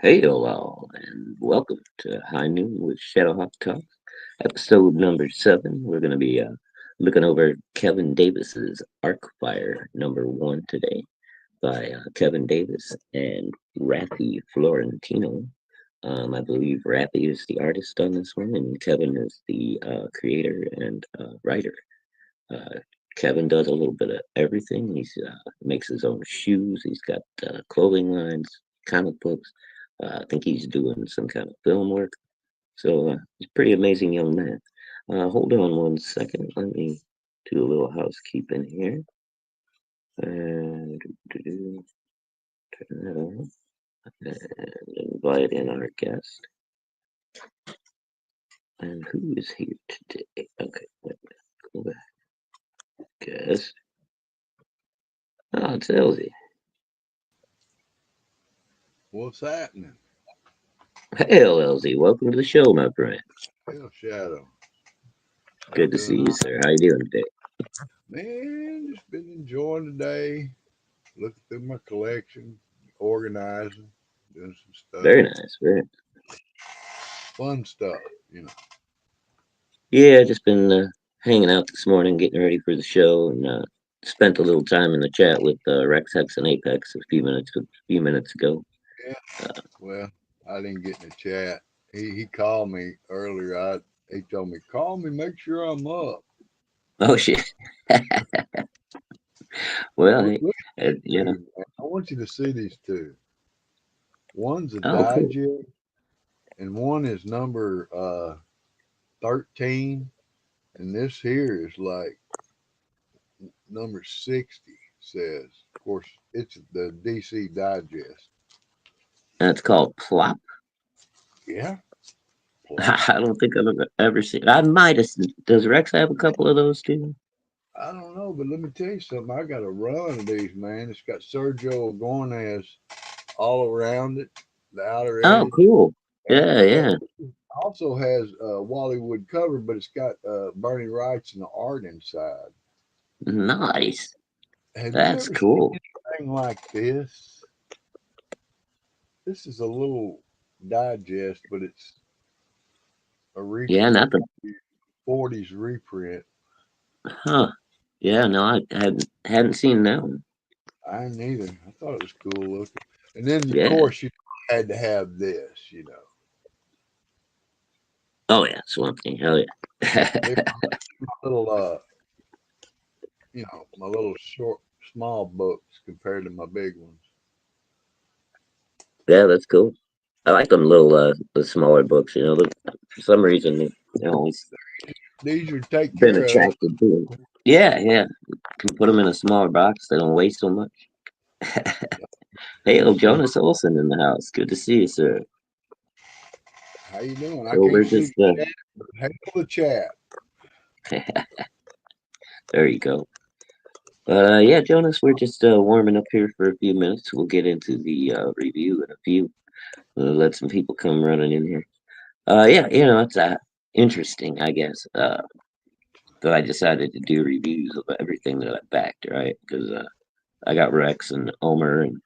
Hello, and welcome to High Noon with Shadowhawk Talk, episode number 7. We're going to be looking over Kevin Davis's ARKFYRE number 1 today by Kevin Davis and Rafi Florentino. I believe Rafi is the artist on this one, and Kevin is the creator and writer. Uh, Kevin does a little bit of everything. He makes his own shoes. He's got clothing lines, comic books. I think he's doing some kind of film work. So he's a pretty amazing young man. Hold on 1 second. Let me do a little housekeeping here. Turn that on. And invite in our guest. And who is here today? Okay, wait a minute. Go back. Guest. Oh, it's Elsie. What's happening? Hail, Elsie. Welcome to the show, my friend. Hell, Shadow. Good to see you, sir. How you doing today? Man, just been enjoying the day, looking through my collection, organizing, doing some stuff, Very nice. Very fun stuff, you know. Yeah, just been hanging out this morning, getting ready for the show, and spent a little time in the chat with Rex Hex and Apex a few minutes ago. Yeah. Uh, Well, I didn't get in the chat. He called me earlier. He told me, call me, make sure I'm up. oh shit! Well, Look, look at these you know. two, man. I want you to see these two. One's a Oh, cool. digest, and one is number 13, and this here is like number 60 says. Of course, it's the DC Digest. That's called Plop. Yeah, plop. I don't think I've ever seen. I might have. Does Rex have a couple of those too? I don't know, but let me tell you something. I got a run of these, man. It's got Sergio Agornez all around it, the outer Oh, edge. cool. And Yeah, yeah. also has Wally Wood cover, but it's got Bernie Wright's and the art inside. Nice. Have you That's ever seen cool. anything like this? This is a little digest, but it's a Yeah, recent not the. 40s reprint. Huh. Yeah, no, I hadn't seen that one. I neither. I thought it was cool looking. And then, of Yeah. course, you had to have this, you know. Oh yeah, Swamp Thing. Hell yeah. They're my little, my little short, small books compared to my big ones. Yeah, that's cool. I like them little, the smaller books. For some reason, always These are take been care of. attracted to them. Yeah, yeah. Can put them in a smaller box. They don't weigh so much. Hey, So, Jonas Olson in the house. Good to see you, sir. how you doing? I So we're can't see just, the chat, but hail the chat. there you go. Yeah, Jonas, we're just warming up here for a few minutes. We'll get into the review in a few. Let some people come running in here. Yeah, it's interesting, I guess. That I decided to do reviews of everything that I backed, right? Because I got Rex and Omer and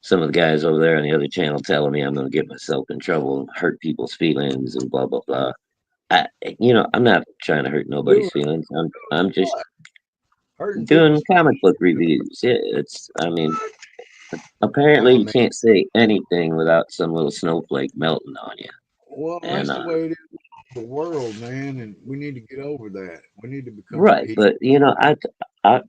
some of the guys over there on the other channel telling me I'm going to get myself in trouble and hurt people's feelings and blah blah blah. I'm not trying to hurt Doing nobody's feelings. I'm just what? Hurting doing people's comic book feelings. reviews. Yeah, I mean, apparently I you mean, can't say anything without some little snowflake melting on you. well, And that's the way it is in the world, man, and we need to get over that. We need to become right, peace. but I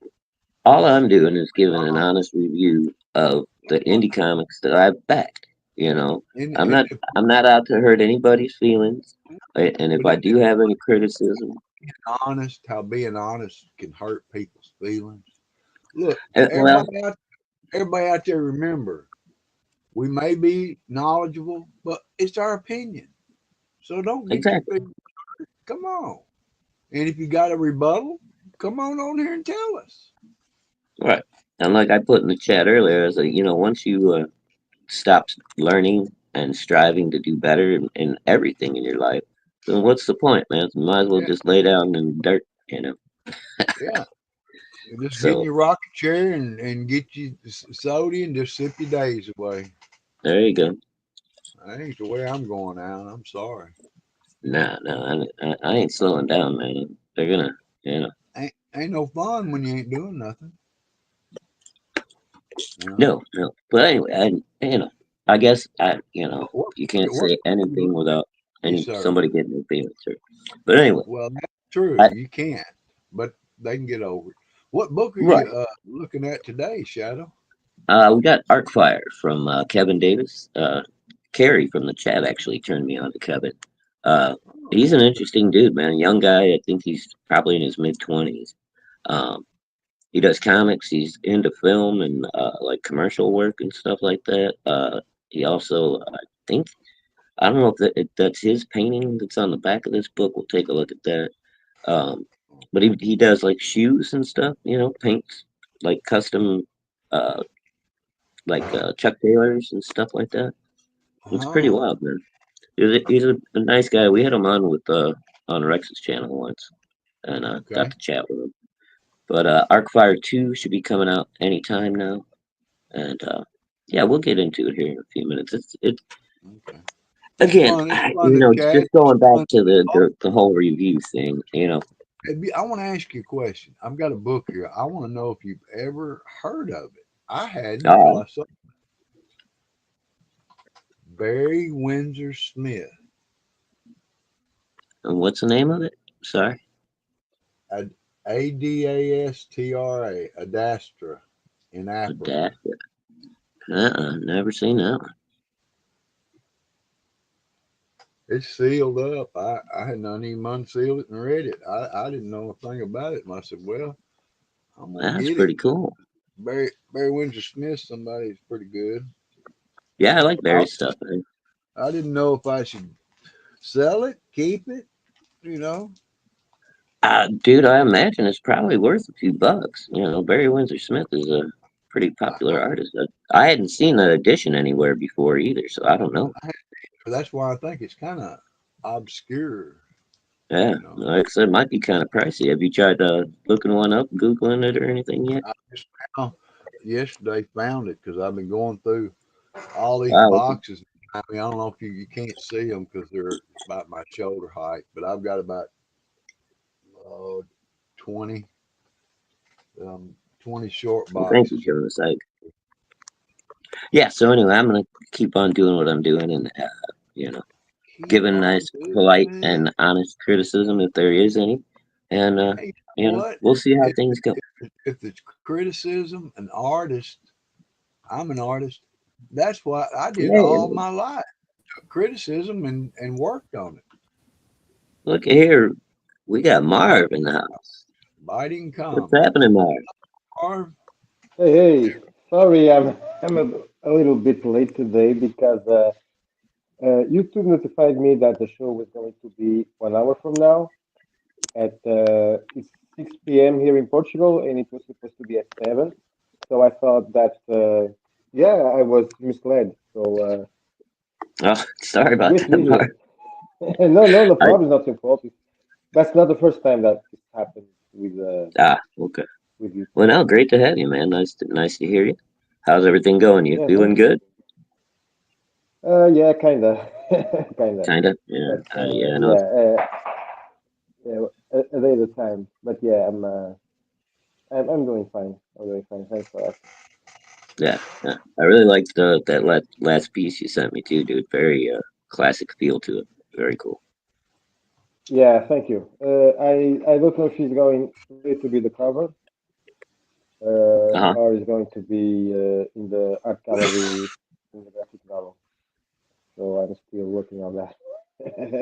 all I'm doing is giving an honest review of the indie comics that I've backed. You know, And, I'm and not I'm not out to hurt anybody's feelings. And if but I isn't do it have any criticism, honest how being honest can hurt people's feelings? Look, well, everybody out there, remember, we may be knowledgeable, but it's our opinion. So don't get your exactly, feelings. Come on. And if you got a rebuttal, come on here and tell us. right. And like I put in the chat earlier, is that once you stop learning and striving to do better in everything in your life, then what's the point, man? You might as well Yeah, just lay down in the dirt. yeah. Just get in So your rocking chair and get you soda and just sip your days away. there you go. That ain't the way I'm going out. I'm sorry. Nah, no, I ain't slowing down, man. They're gonna, you know. Ain't no fun when you ain't doing nothing. You know No, no. But anyway, I guess what you can't what say anything without yes, any sir. somebody getting their feelings hurt. But anyway, Well, that's true. I You can't, but they can get over it. What book are you right. looking at today, Shadow? We got ARKFYRE from Kevin Davis. Carrie from the chat actually turned me on to Kevin. Uh, he's an Oh, okay. interesting dude, man. Young guy. I think he's probably in his mid 20s. Um, he does comics. He's into film and like commercial work and stuff like that. He also, I think, I don't know if that's his painting that's on the back of this book. We'll take a look at that. Um, but he does like shoes and stuff. Paints like custom, uh, like Chuck Taylors and stuff like that. It's pretty Oh, wild, man. He's a nice guy. We had him on with on Rex's channel once, and got okay. to chat with him. But ARKFYRE 2 should be coming out anytime now, and yeah, we'll get into it here in a few minutes. It's Okay. again, It's fun to it's chat. just going It's back fun to to talk. the whole review thing. I want to ask you a question. I've got a book here. I want to know if you've ever heard of it. I hadn't until Oh, I saw Barry Windsor Smith, and what's the name of it? Sorry, Ad- Adastra, Adastra in Africa. that. Never seen that one. It's sealed up. I had not even unsealed it and read it. I didn't know a thing about it. And I said, well, I'm gonna That's get it. pretty cool. Barry Windsor Smith, somebody's pretty good. Yeah, I like I, Barry's stuff, man. I didn't know if I should sell it, keep it, you know. Dude, I imagine it's probably worth a few bucks. Barry Windsor Smith is a pretty I, popular artist. I hadn't seen that edition anywhere before either, so I don't know. I, that's why I think it's kind of obscure, Yeah, you know. like I said, it might be kind of pricey. Have you tried looking one up, Googling it, or anything yet? I just found yesterday found it because I've been going through all these Oh, okay. boxes. I mean, I don't know if you can't see them because they're about my shoulder height, but I've got about uh, 20, 20 short Well, thank you, boxes. Jonas. Yeah. So anyway, I'm gonna keep on doing what I'm doing, and you know, Keep giving on nice, doing polite, it. and honest criticism if there is any, and Hey, you know what? we'll see how If, things go. if it's criticism, an artist, I'm an artist. That's what I did Yeah. all my life. Took criticism and worked on it. Look at here, we got Marv in the house. Biting What's comments. happening, Marv? Or Hey, hey, sorry, I'm a little bit late today because YouTube notified me that the show was going to be 1 hour from now at it's 6 p.m. here in Portugal, and it was supposed to be at 7. So I thought that yeah, I was misled. So Oh, sorry about great to that, be Marv. here. No, no, no I problem. It's not your fault. That's not the first time that this happened okay. with Well, YouTube. no, great to have you, man. Nice to hear you. How's everything going? You Yeah, feeling thank you. good? Yeah, kinda, kinda. Kinda. Yeah. But Yeah. I know. yeah. Yeah, a day at a time. But yeah, I'm doing fine. I'm doing fine. Thanks for asking. Yeah. Yeah. I really liked that last piece you sent me too, dude. Very classic feel to it. Very cool. Yeah, thank you. I don't know if she's going really to be the cover, Uh huh. or is going to be in the art gallery in the graphic novel. So I'm still working on that.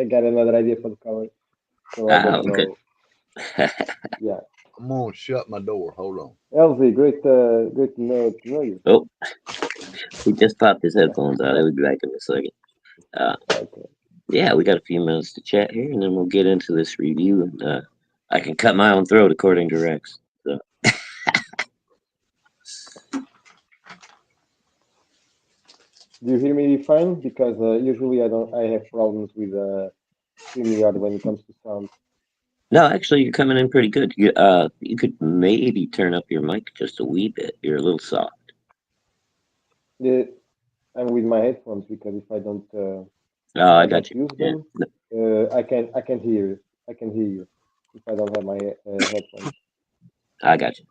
I got another idea for the cover, so I don't Okay. know. Yeah, I'm gonna shut my door. Hold on. Elsie, great to know you. Oh, he just popped his headphones out. He'll be back in a second. Uh, Okay. yeah, we got a few minutes to chat here, and then we'll get into this review. And I can cut my own throat according to Rex. So Do you hear me fine? Because usually I don't. I have problems with StreamYard when it comes to sound. no, actually, you're coming in pretty good. You could maybe turn up your mic just a wee bit. You're a little soft. Yeah, I'm with my headphones because Oh, if I I got don't you. use Yeah, them, I can hear you. I can hear you if I don't have my headphones. I got you.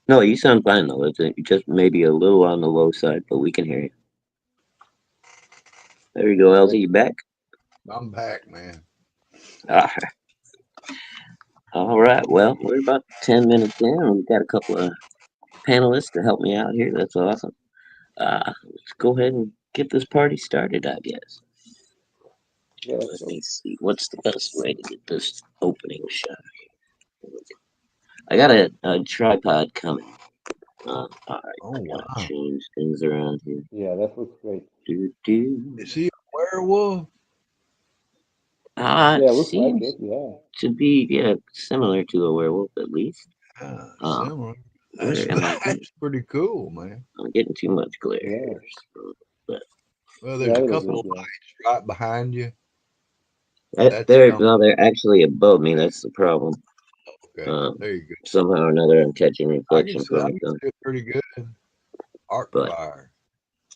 No, you sound fine though. It's just maybe a little on the low side, but we can hear you. There you go, LZ. Great. You back? I'm back, man. Ah, all right. Well, we're about 10 minutes in, and we've got a couple of panelists to help me out here. That's awesome. Let's go ahead and get this party started, I guess. Yeah, let's Let go. me see. What's the best way to get this opening shot? I got a tripod coming. All right. Oh I gotta wow. change things around here. Yeah, that looks great. Do do. Is he a werewolf? Yeah, It looks like seems it. Yeah. to be, yeah, similar to a werewolf at least. Uh, Similar. That's where am I getting? that's pretty cool, man. I'm getting too much glare Yeah. here. So, but Well, Yeah, there's a a little couple bit. of Yeah. lights right behind you. That's they're coming. no, they're actually above me. That's the problem. Okay, Um, there you go. somehow or another, I'm catching I can reflection see. from I it can though. see it pretty good. Arc But fire.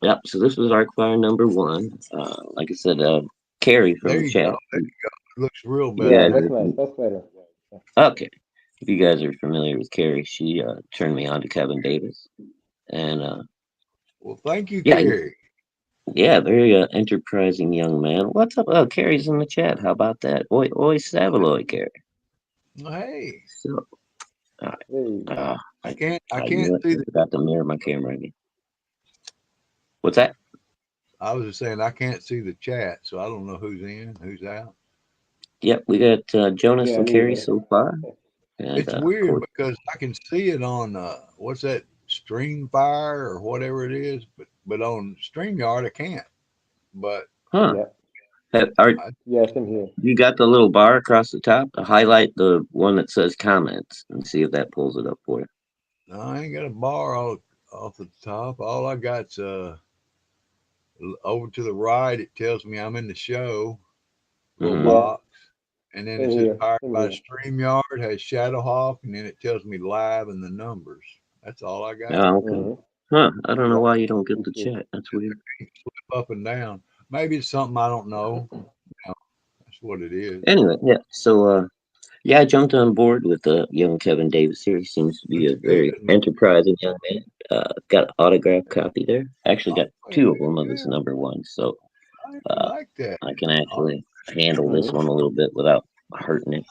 yep. So this was ARKFYRE number one. Like I said, Carrie from There the you go. chat. It looks real You better Yeah, guys now. that's are nice. That's better. Yeah. okay. If you guys are familiar with Carrie, she turned me on to Kevin Davis, and Well, thank you, yeah, Carrie. yeah, very enterprising young man. What's up? Oh, Carrie's in the chat. How about that? Oi, Savaloy, Carrie. Well, hey, So, uh, Hey. uh, I can't. I you know can't what? see I the. forgot to mirror my camera again. What's that? I was just saying I can't see the chat, so I don't know who's in, who's out. Yep, we got Jonas Yeah, and me Carrie either. so far, and It's of weird course, because I can see it on what's that Stream Fire or whatever it is, but on StreamYard I can't. But huh? Yeah. Are I Yeah, same here. you got the little bar across the top? Highlight the one that says comments and see if that pulls it up for you. no, I ain't got a bar all off the top. All I got's over to the right. It tells me I'm in the show. Little Mm-hmm. Yeah, box, and then it same says here. powered Same by here. StreamYard, has Shadowhawk, and then it tells me live and the numbers. That's all I got. Oh, okay. Mm-hmm. Huh? I don't know Yeah, why you don't get me the too. chat. That's weird. Flip up and down. Maybe it's something I don't know. You know, that's what it is. Anyway, yeah. So, yeah, I jumped on board with young Kevin Davis here. He seems to be Looks a good, very man. enterprising young man. Got an autographed copy there. Actually, got Oh, two yeah, of them of yeah. his number one, so I uh, like that. I can Oh, actually handle this Mm-hmm. one a little bit without hurting it.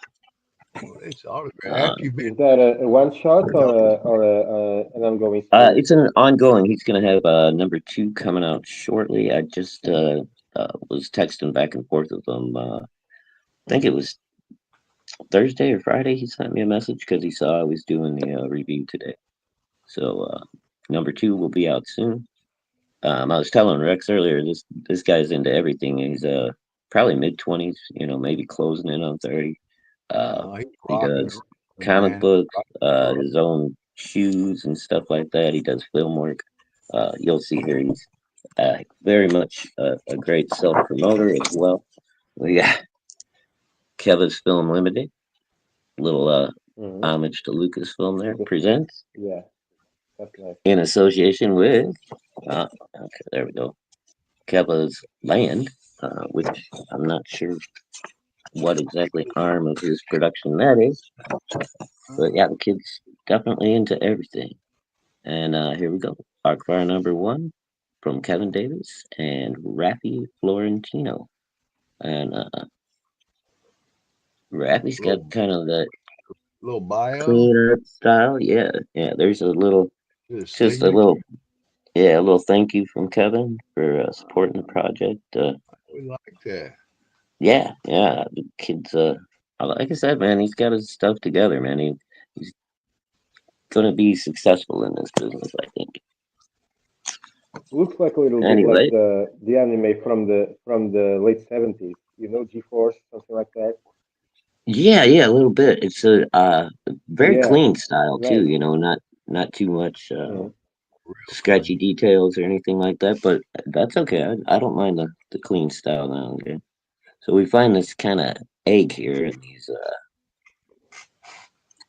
well, it's autographed. Uh, You've been Is that a one shot you know, or an ongoing series? it's an ongoing. He's going to have number two coming out shortly. I just was texting back and forth with him. I think it was Thursday or Friday. He sent me a message because he saw I was doing the review today. So number two will be out soon. I was telling Rex earlier, this guy's into everything. He's probably mid 20s, maybe closing in on 30. he's He rocking and does rolling, comic man. books, Rock and roll. his own shoes and stuff like that. He does film work. You'll see here he's very much a great self promoter as well. We got Kevin's Film Limited, little Mm-hmm. homage to Lucasfilm there, Good. presents Yeah, that's nice. in association with, okay, there we go, Keva's Land, which I'm not sure what exactly arm of his production that is, but yeah, the kid's definitely into everything. And here we go. ARKFYRE number one from Kevin Davis and Rafi Florentino. And Rafi's got Little kind of that little bio, clean up style. Yeah, yeah. There's his just a signature. little, yeah, a little thank you from Kevin for supporting the project. We like that. Yeah, yeah. The kid's, like I said, man, he's got his stuff together, man. He's gonna be successful in this business, I think. Looks like a little bit like Anyway, the anime from the late 70s. You know, G-Force, something like that. yeah, yeah, a little bit. It's a very Yeah, clean style too. nice. Not too much Mm-hmm. Real scratchy clean. details or anything like that. But that's okay. I don't mind the clean style now. Okay, so we find this kind of egg here in these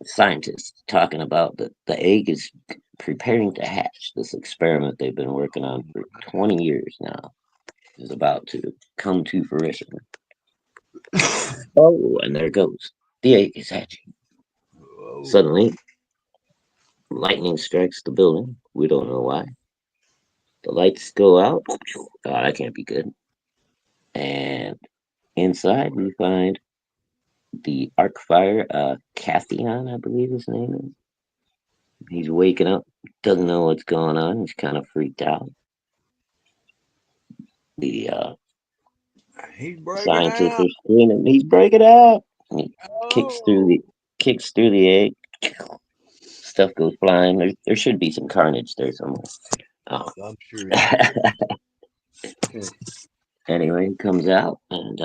scientists talking about the egg is preparing to hatch. This experiment they've been working on for 20 years now is about to come to fruition. Oh, and there it goes. The egg is hatching. Whoa. Suddenly, lightning strikes the building. We don't know why. The lights go out. Oh, that can't be good. And inside, we find the ARKFYRE, Cathion, I believe his name is. He's waking up, doesn't know what's going on. He's kind of freaked out. The He's breaking scientists are out. screaming, "He's breaking out!" And he kicks through Oh, the kicks through the egg. Stuff goes flying. There should be some carnage there somewhere. Oh. I'm sure he did. Anyway, he comes out and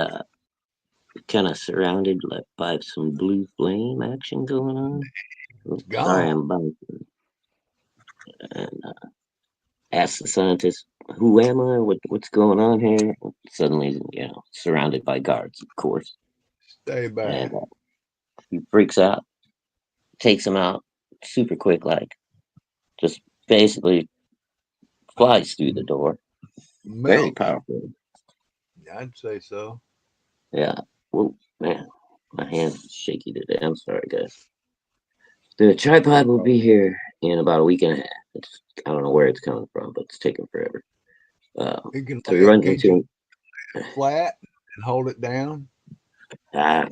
kind of surrounded by some blue flame action going on. It's Sorry, gone. I'm bouncing. And asks the scientist, "Who am I? What's going on here?" Suddenly, surrounded by guards, of course. Stay And back. he freaks out, takes him out super quick, like just basically flies through the door. Very Melts. powerful. I'd say so. Yeah. Whoa, man, my hand's shaky today. I'm sorry, guys. The tripod will be here in about a week and a half. I don't know where it's coming from, but it's taking forever. You can So he runs can't you into lay it flat and hold it down? ah,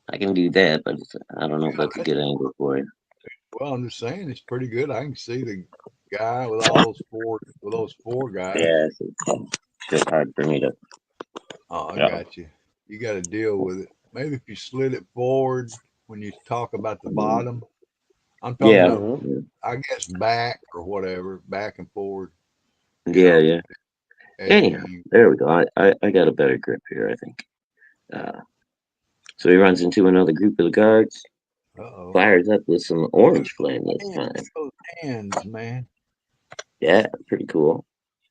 I can do that, but I don't know if Yeah, that's a good angle for it. well, I'm just saying it's pretty good. I can see the guy with all those four guys. Yeah, it's just hard for me to. Oh, I Yeah, got you. You got to deal with it. Maybe if you slid it forward when you talk about the bottom. I'm talking yeah, about, Hmm. I guess, back or whatever, back and forward. You yeah, know, yeah. as Anyhow, you. there we go. I got a better grip here, I think. Uh, so he runs into another group of the guards, Uh-oh. fires up with some Look orange flame this at time. those hands, man. Yeah, pretty cool.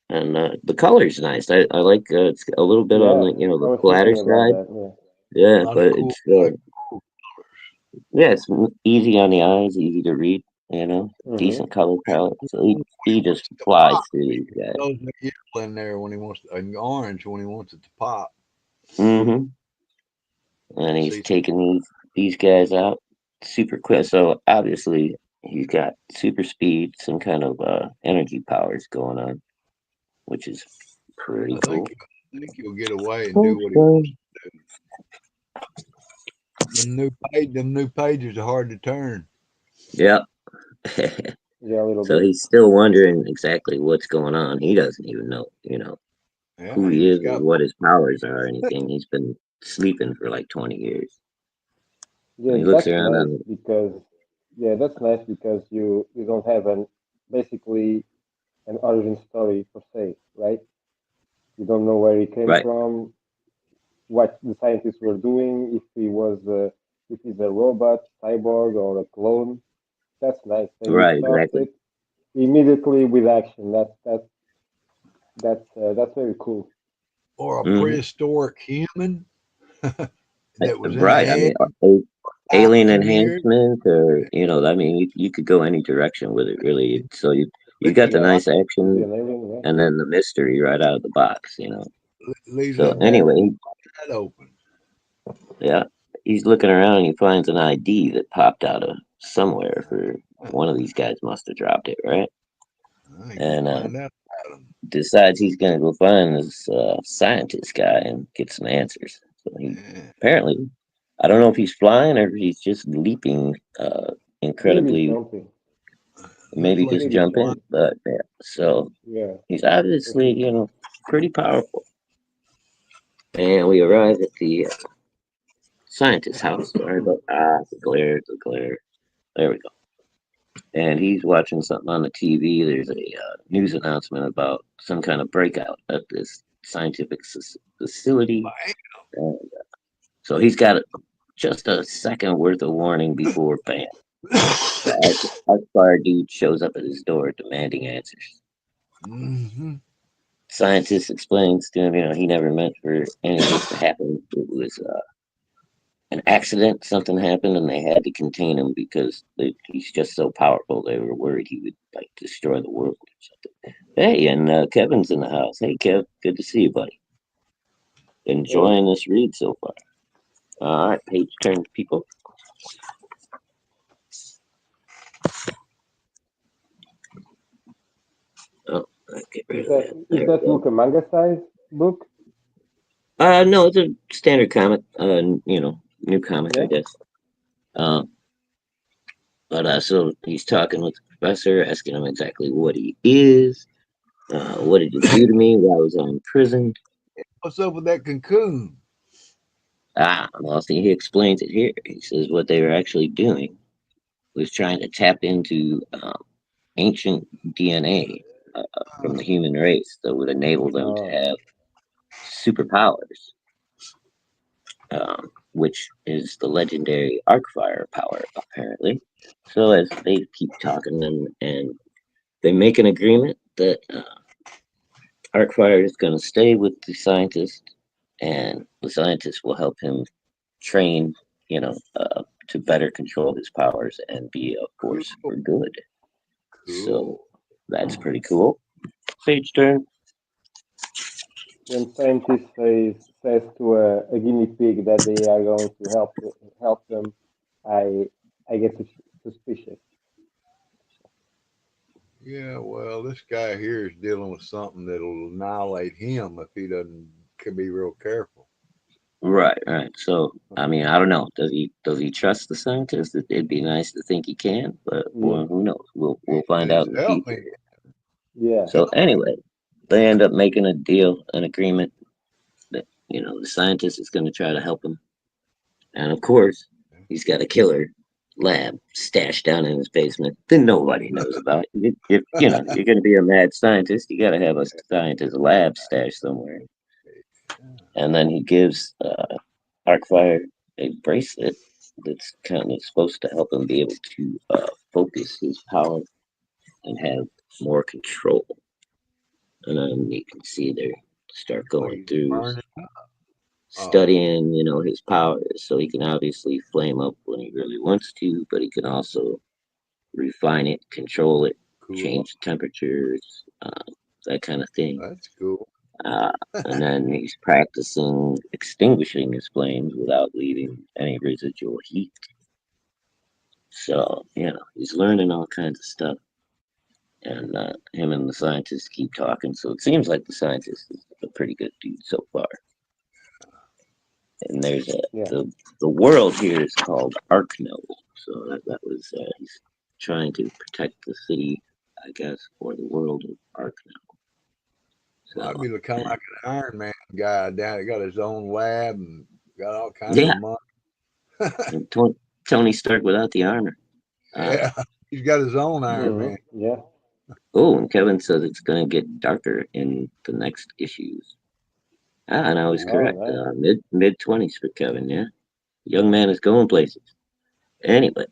And the color's nice. I like it's a little bit on Yeah, the I was flatter thinking about side. that. Yeah. Yeah, Lot of but cool, it's like cool yeah, it's easy on the eyes, easy to read. Hmm. Decent color palette. So when he he just wants it to flies pop. through these guys. Those yellow in there when he wants and orange when he wants it to pop. Mm-hmm. And he's See, taking these guys out super quick. So obviously he's got super speed, some kind of energy powers going on, which is pretty cool. I think he'll get away and do what he wants Okay. to do. Them new pages are hard to turn. Yep. Yeah, a little So bit. he's still wondering exactly what's going on. He doesn't even know, who Yeah, he he just is or got what his powers are or anything. He's been sleeping for like 20 years. Yeah, And he looks that's around nice on because that's nice because you don't have an basically an origin story per se, right? You don't know where he came right, from, what the scientists were doing, if he's a robot, cyborg, or a clone. That's nice. And you right, start exactly. it immediately with action. That's very cool. or a Hmm. prehistoric human that was in a Right. I head mean, out alien in the air. enhancement, or I mean, you could go any direction with it, really. So you got the Leaves Yeah, nice could be action an alien. Yeah. and then the mystery right out of the box. leaves So that Yeah. door anyway, wide open. yeah, he's looking around and he finds an ID that popped out of somewhere for one of these guys must have dropped it, right? I ain't gonna And find out about him. decides he's gonna go find this scientist guy and get some answers. So he Yeah. apparently, I don't know if he's flying or if he's just leaping Maybe incredibly, jumping. Looks maybe like just Maybe he's jumping. flying. jumping. But yeah, so Yeah. he's So obviously, he's pretty powerful. And we arrive at the scientist's house. Sorry about the glare. There we go. And he's watching something on the TV. There's a news announcement about some kind of breakout at this scientific facility. And so he's got just a second worth of warning before bam. The Ark dude shows up at his door demanding answers. Mm-hmm. Scientist explains to him, he never meant for any of this to happen. It was an accident, something happened, and they had to contain him because he's just so powerful. They were worried he would like destroy the world or something. Hey, and Kevin's in the house. Hey, Kev, good to see you, buddy. Hey, Enjoying this read so far. All right, page turn, people. Oh, I'll get rid of that. is There we that go. book a manga size book? No, it's a standard comic. New comic, I Yeah. guess. Uh, but so he's talking with the professor, asking him exactly what he is. What did you do to me while I was in prison? What's up with that cocoon? Well, see, he explains it here. He says what they were actually doing was trying to tap into ancient DNA from the human race that would enable them to Oh, have superpowers, which is the legendary ARKFYRE power, apparently. So as they keep talking and they make an agreement that ARKFYRE is going to stay with the scientist, and the scientist will help him train, to better control his powers and be a Cool, force for good. So cool. that's pretty cool. Page turn. when scientists says to a guinea pig that they are going to help them, I I get suspicious. Yeah, well, this guy here is dealing with something that'll annihilate him if he doesn't can be real careful. Right, right. So I mean, I don't know. Does he trust the scientist? It'd be nice to think he can, but Yeah, well, who knows? We'll find out Says, in the help future. me, yeah. So help me. anyway, they end up making a deal, an agreement that the scientist is going to try to help him, and of course, he's got a killer lab stashed down in his basement that nobody knows about. If you're going to be a mad scientist, you got to have a scientist lab stashed somewhere. And then he gives Arcfire a bracelet that's kind of supposed to help him be able to focus his power and have more control. And then you can see there start Oh, going he's through burning. Oh, studying, his powers. So he can obviously flame up when he really wants to, but he can also refine it, control it, cool. change the temperatures, that kind of thing. That's cool. Uh, and then he's practicing extinguishing his flames without leaving any residual heat. So, he's learning all kinds of stuff. And him and the scientists keep talking. So it seems like the scientist is a pretty good dude so far. And there's Yeah. the world here is called Arkno. So that was he's trying to protect the city, I guess, or the world of Arkno. Might So be kind of like an Iron Man guy down. He got his own lab and got all kinds yeah, of money. and Tony Stark without the armor. Uh, Yeah, he's got his own Iron Man. Yeah. oh, and Kevin says it's going to get darker in the next issues. And I was Oh, correct. nice. Mid 20s for Kevin. Yeah, young man is going places. Anyway,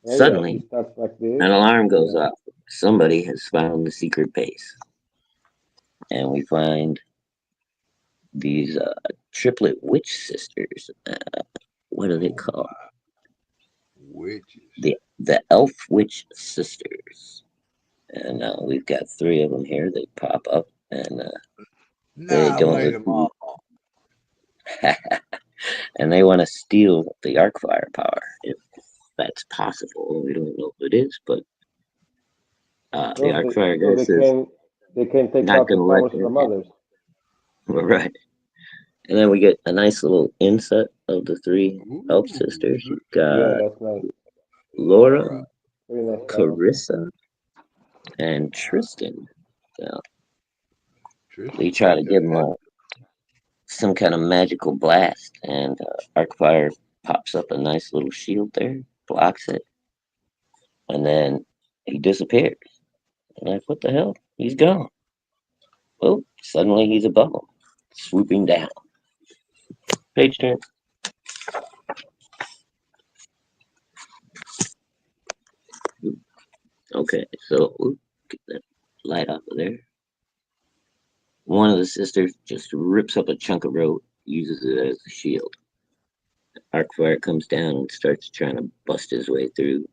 Yeah, yeah. He suddenly starts like this. an alarm goes Yeah. off. Somebody has found the secret base, and we find these triplet witch sisters. What are they Oh called? my witches! The elf witch sisters. And we've got three of them here. They pop up, and they don't Annihilate look them too. all. And they want to steal the Arcfire power, if that's possible. We don't know if it is, but the So Arcfire so guy says they can take not out the going to let powers that from happen. others. We're right. And then we get a nice little inset of the three elf Ooh, sisters. We've Yeah, got that's nice. Laura, Laura, Very nice cover. Carissa, and Tristan. So they Tristan try to take give that him head. some kind of magical blast, and Arcfire pops up a nice little shield there, blocks it, and then he disappears. And like, what the hell? He's gone. Well, suddenly he's above him, swooping down. Page turn. Okay, so get that light off of there. One of the sisters just rips up a chunk of rope, uses it as a shield. ARKFYRE comes down and starts trying to bust his way through.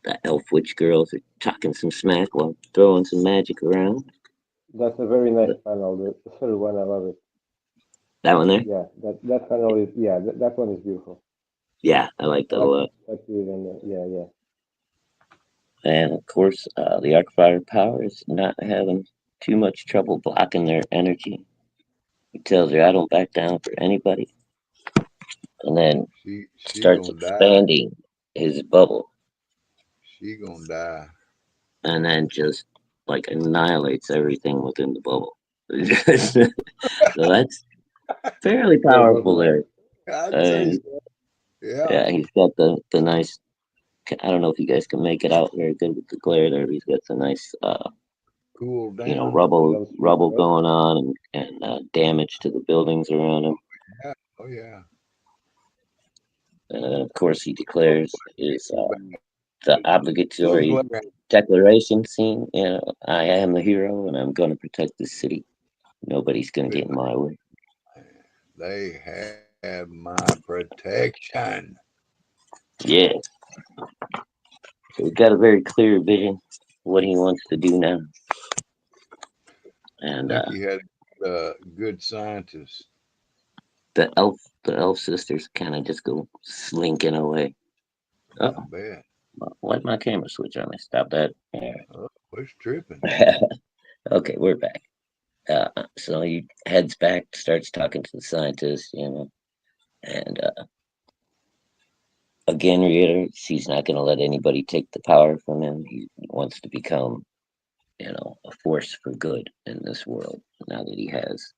The elf witch girls are talking some smack while throwing some magic around. That's a very nice But panel. The third one, I love it. that one there, Yeah, that panel is yeah, that one is beautiful. yeah, I like I that a lot. like it and yeah, yeah. And of course, the ARKFYRE power is not having too much trouble blocking their energy. He tells her, "I don't back down for anybody," and then She starts gonna die. expanding his bubble, She gonna die. and then just like annihilates everything within the bubble. So that's fairly Very well powerful done. there. I'd say And so. Yeah. yeah, he's got the nice. I don't know if you guys can make it out very good with the glare there. But he's got the nice, Cool you know, down. rubble Yellow streak, rubble right? going on and damage to the buildings around him. Yeah. Oh yeah. And of course, he declares his Cool the Little obligatory glare. declaration scene. You know, I am the hero, and I'm going to protect this city. Nobody's going to get in my way. They have my protection. Yeah, so we've got a very clear vision what he wants to do now, I and think he had a good scientist. the elf sisters kind of just go slinking away. I Oh, bet. why'd my camera switch on? I stopped that. Oh, it's tripping. Yeah. Okay, we're back. So he heads back, starts talking to the scientist, you know, and again reiterates he's not going to let anybody take the power from him. He wants to become, you know, a force for good in this world now that he has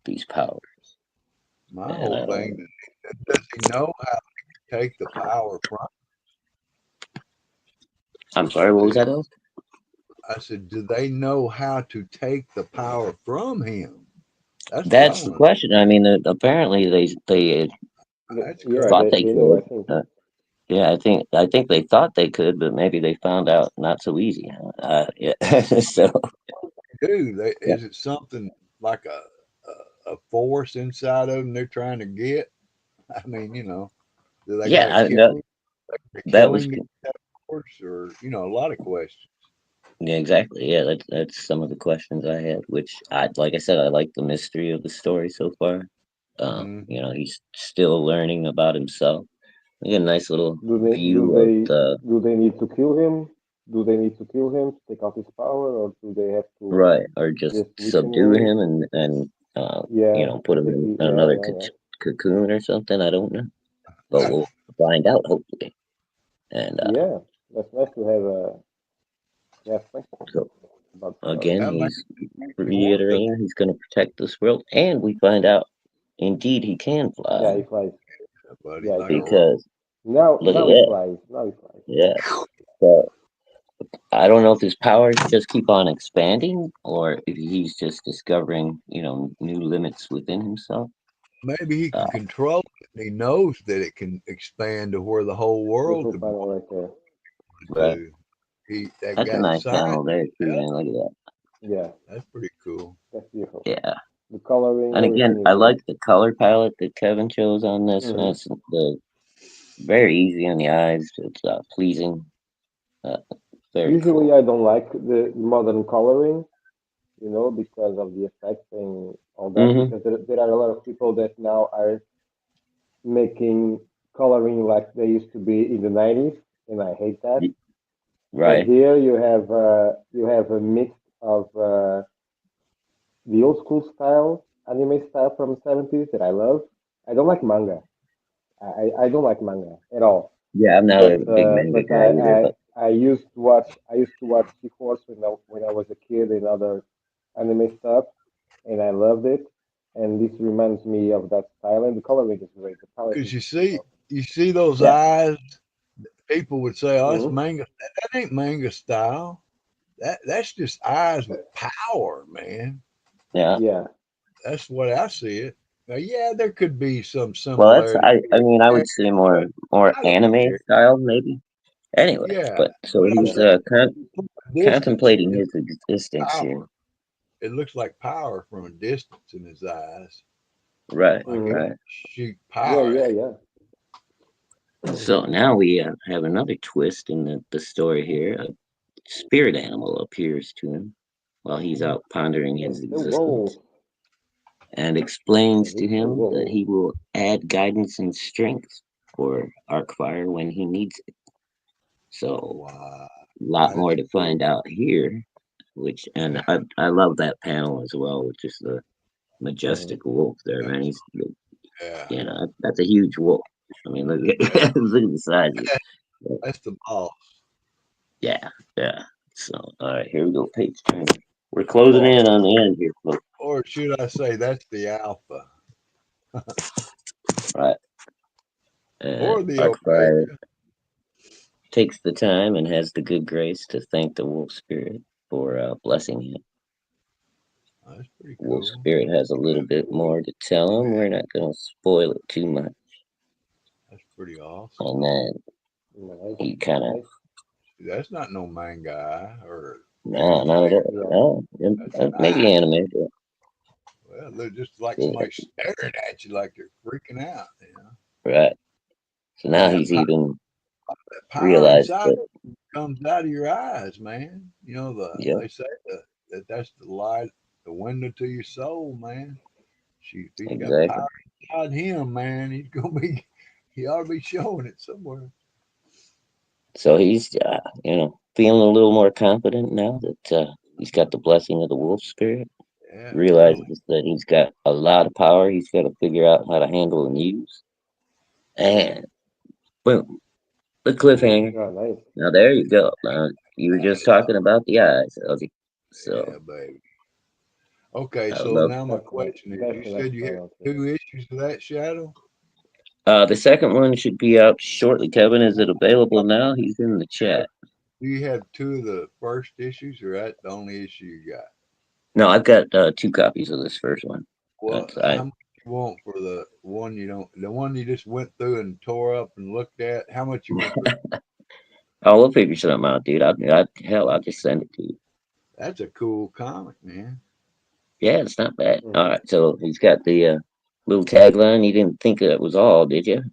these powers. My And whole thing does he know how to take the power from? I'm sorry, what was Do- that? Else? I said, do they know how to take the power from him? That's what I That's the want. question. I mean, apparently they That's Yeah, crazy. thought they they know. could. I think. Yeah, I think they thought they could, but maybe they found out not so easy. Yeah. So Dude, yeah, is it something like a force inside of them they're trying to get? I mean, do they got yeah. to I, kill that, him? To that kill was him to get that force, or a lot of questions. yeah, exactly. Yeah, that's some of the questions I had. Which like I said, I like the mystery of the story so far. Hmm. You know, he's still learning about himself. We get a nice little Do they do view of they the do they need to kill him? Do they need to kill him to take out his power, or do they have to right, or just just weaken subdue him? him and you Yeah, know, put him take in the yeah another yeah yeah cocoon or something. I don't know, but we'll find out hopefully. And yeah. That's nice to have questions so about the story. again, That he's makes me want to. reiterating he's going to protect this world, and we find out indeed he can fly Yeah, he flies. Buddy, Yeah, he like a can. rock. because look at Now he that. flies. Now he flies. Yeah. So I don't know if his powers just keep on expanding or if he's just discovering, you know, new limits within himself. Maybe he Uh, can control it, and he knows that it can expand to where the whole world Beautiful could panel right there. right. do. That That's a got nice science. panel there too, man. Look at Yeah, That's pretty cool. that's beautiful. that. Yeah. The coloring, And again, everything I is great. like the color palette that Kevin chose on this. Hmm. It's the very easy on the eyes. It's pleasing. Uh, very Usually, cool. I don't like the modern coloring, because of the effects and all that. Hmm. Because there are a lot of people that now are making coloring like they used to be in the 90s, and I hate that. But Right. here you have a mix of the old school style, anime style from the 70s that I love. I don't like manga. I don't like manga at all. Yeah, I'm not a But big manga guy either, but I used to watch T-Force when I was a kid and other anime stuff, and I loved it. And this reminds me of that style, and the coloring is great. The palette Because is, you see those yeah, eyes. People would say, "Oh, it's hmm manga." That ain't manga style. That's just eyes with power, man. yeah. yeah. That's the way I see it. Now, yeah, there could be some Well, that's similarity. I mean I There, would say more I don't anime care. style maybe. Anyway, Yeah, but so but I'm he's Yeah. saying from a distance, contemplating it's his existence power. here. It looks like power from a distance in his eyes. Right, Like it Hmm. can right. shoot Yeah, power yeah, at yeah. So now we have another twist in the story here. A spirit animal appears to him while he's out pondering his It's a wolf. existence and explains to It's a him that wolf. he will add guidance and strength for Arkfire when he needs it. you. So Wow, a lot that's more to cool. find out here, which and Yeah, I love that panel as well, with just the Hmm. majestic wolf there, man. that's He's yeah, Yeah. that's a huge wolf. I mean, look yeah. at look at the size of it. But That's the boss. yeah, yeah. So all right, here we go. Page turn. We're closing Or in on the end here, folks. or should I say that's the alpha All right, or the Arkfire omega. takes the time and has the good grace to thank the wolf spirit for blessing him. That's pretty Wolf cool. spirit has a little bit more to tell him. We're not going to spoil it too much. That's pretty awesome. And then Nice, he kind of, nice. That's not no manga or no, anime. not at all. Yeah. No, That's an maybe eye. anime, but Well, they're just like yeah, somebody staring at you like they're freaking out. right. So And now he's even that power realized inside that, comes out of your eyes, man. You know yep, they say that's the light, the window to your soul, man. Shoot, if he's got exactly. power inside him, man, he's gonna be. He ought to be showing it somewhere. So he's, feeling a little more confident now that he's got the blessing of the wolf spirit. Yeah, really. Realizes that he's got a lot of power. He's got to figure out how to handle and use. And boom, the cliffhanger. Oh, nice. Now there you go. You were just Yeah, talking about the eyes, Ozzy. So yeah, baby. Okay, I so love. now my question is: That's you a nice said you had panel too. 2 issues of that shadow. The second one should be out shortly. Kevin, is it available now? He's in the chat. Do you have 2 of the first issues, or that the only issue you got? No, I've got two copies of this first one. Well, That's I. how much you want for the one you don't, the one you just went through and tore up and looked at? How much you want for that? Oh, we'll figure something out, dude. Hell, I'll just send it to you. That's a cool comic, man. Yeah, it's not bad. All Hmm. right, so he's got the little tagline. You didn't think it was all, did you?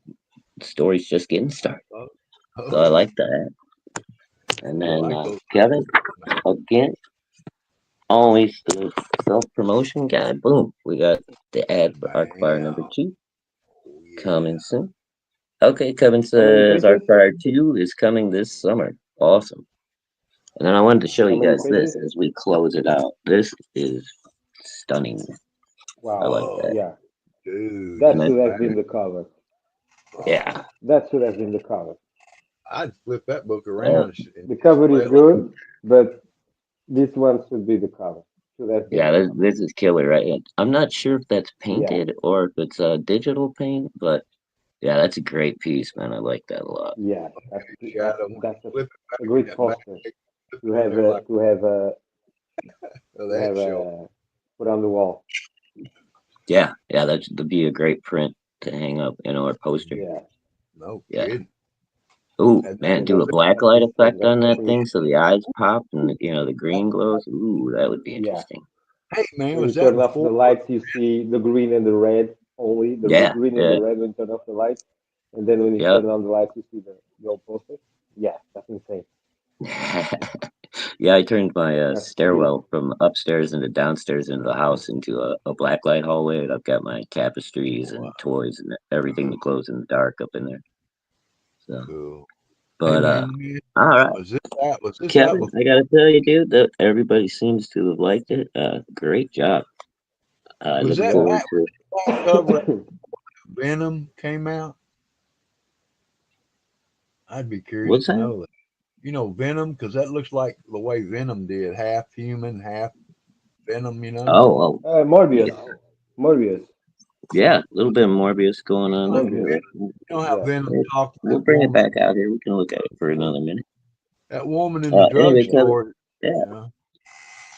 The story's just getting started. Oh, So I oh like yeah, that. And I then like those. Kevin, again, always the self promotion guy. Boom, we got the ad for Arcfire number Bam. 2 Oh coming yeah. soon. Okay, Kevin How many says pages? Arcfire 2 is coming this summer. Awesome. And then I wanted to show How you many guys pages? this as we close it out. This is stunning. I Wow. like that. Whoa, Yeah. dude, And That then, should have that been is. the cover. yeah. Oh, That should have been the cover. I'd flip that book Uh, around and The cover display is it like. good, but this one should be the cover. Should have been yeah, the cover. this is killer right here. I'm not sure if that's Yeah. painted or if it's digital paint, but yeah, that's a great piece, man. I like that a lot. Yeah. Shadow when you That's flip it a back, great that back poster flip to it in have there like to that have show. put on the wall. Yeah, that'd be a great print to hang up in our poster. Yeah. No Yeah. kidding. Ooh, And man, So do a black that's light effect that's on that definitely thing so the eyes pop and the green glows. Ooh, that would be yeah. interesting. hey man, When you was that turn off before? the lights, you see the green and the red only, the Yeah, green and the yeah, red when you turn off the lights, and then when you yep. turn on the lights, you see the old poster. Yeah, that's insane. Yeah, I turned my That's stairwell beautiful. from upstairs into downstairs into the house into a black light hallway, and I've got my tapestries Wow, and toys and everything that glows in the dark up in there. So, cool. Hey but man, let me ask all you right, something. Was this out Kevin, I before gotta tell you, dude, that everybody seems to have liked it. Great job. I was look that Yeah. forward back to. when the cover of Venom came out? I'd be curious What's to that? know that. You know Venom, because that looks like the way Venom did, half human, half Venom. You know. Oh, oh, Morbius. yeah, Morbius. yeah, a little bit of Morbius going on Like Morbius. there. you know how Yeah. Venom We'll, talked to we'll that bring it woman, back out here. We can look at it for another minute. that woman in the Anyway, Kevin, drugstore. yeah, You know,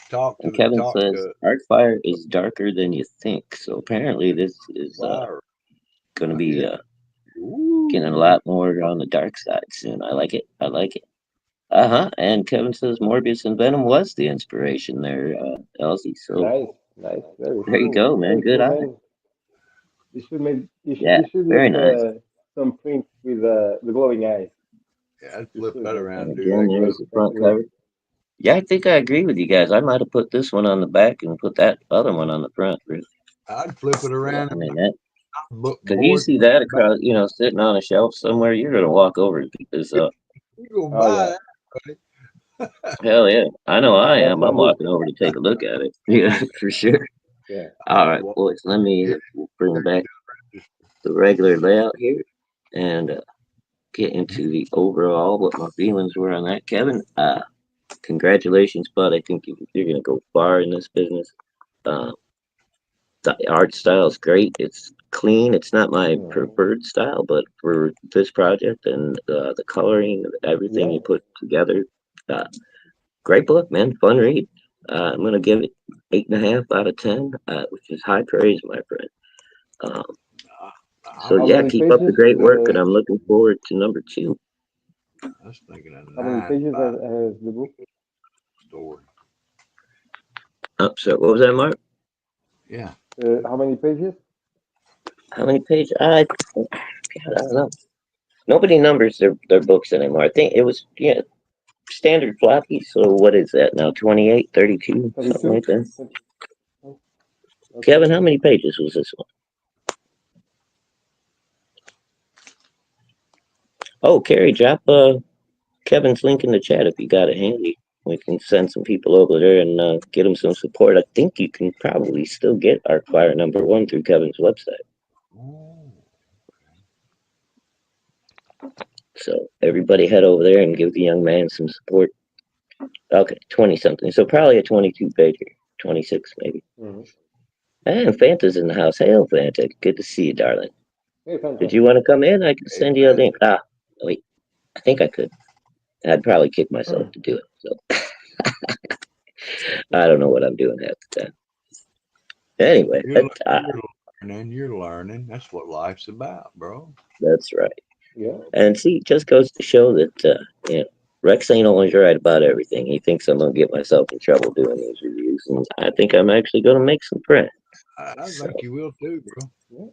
talked and to Kevin talked says to Arcfire is darker than you think. So apparently, this is Wire. going to be Yeah. getting a Ooh. lot more on the dark side soon. I like it. I like it. Uh huh. And Kevin says Morbius and Venom was the inspiration there, Elsie. So Nice. Nice. Very there you cool. go, man. Very Good cool, eye. man. Yeah, you should very make nice. some prints with the glowing eyes. Yeah, I'd You flip should that make around And and do again, that some glue. there's the front especially. cover. Yeah, I think I agree with you guys. I might have put this one on the back and put that other one on the front. I'd flip it Yeah, around I and mean that book because you board. see that across, sitting on a shelf somewhere, you're gonna walk over and pick this up. You gonna Oh buy yeah, that, buddy? Hell yeah, I know I that's am. my I'm book. walking over to take a look at it. Yeah, for sure. Yeah. All right, Well, boys, let me yeah, bring back the regular layout here and get into the overall what my feelings were on that. Kevin, congratulations, bud. I think you're gonna go far in this business. Uh, the art style is great. It's clean. It's not my Mhm. preferred style, but for this project and the coloring, everything Yeah. you put together, uh, great book, man. Fun read. I'm gonna give it 8.5 out of 10, which is high praise, my friend. Um, I, so I'm How yeah, many thinking. keep up the pages? great work, and I'm looking forward to number two. I was thinking a How many pages 9.5 has the book? story. So what was that, Mark? Yeah. How many pages? How many pages? God, I don't know. Nobody numbers their books anymore. I think it was standard floppy. So what is that now? 28, 32, something 32? like that. Oh, okay. Kevin, how many pages was this one? Oh, Carrie, drop Kevin's link in the chat if you got it handy. We can send some people over there and get them some support. I think you can probably still get ARKFYRE #1 through Kevin's website. Oh, So everybody head over there and give the young man some support. Okay, 20 something. So probably a 22 pager, 26 maybe. Mhm. And Fanta's in the house. Hail, Fanta. Good to see you, darling. Hey, Did Fanta. you want to come in? I can hey, send you a man. link. Wait. I think I could. I'd probably kick myself to do it. So I don't know what I'm doing half the time. Anyway, You're learning. That's what life's about, bro. that's right. Yeah. And see, it just goes to show that Rex ain't always right about everything. He thinks I'm gonna get myself in trouble doing these reviews, and I think I'm actually gonna make some friends. I So, think you will too, bro. Yeah.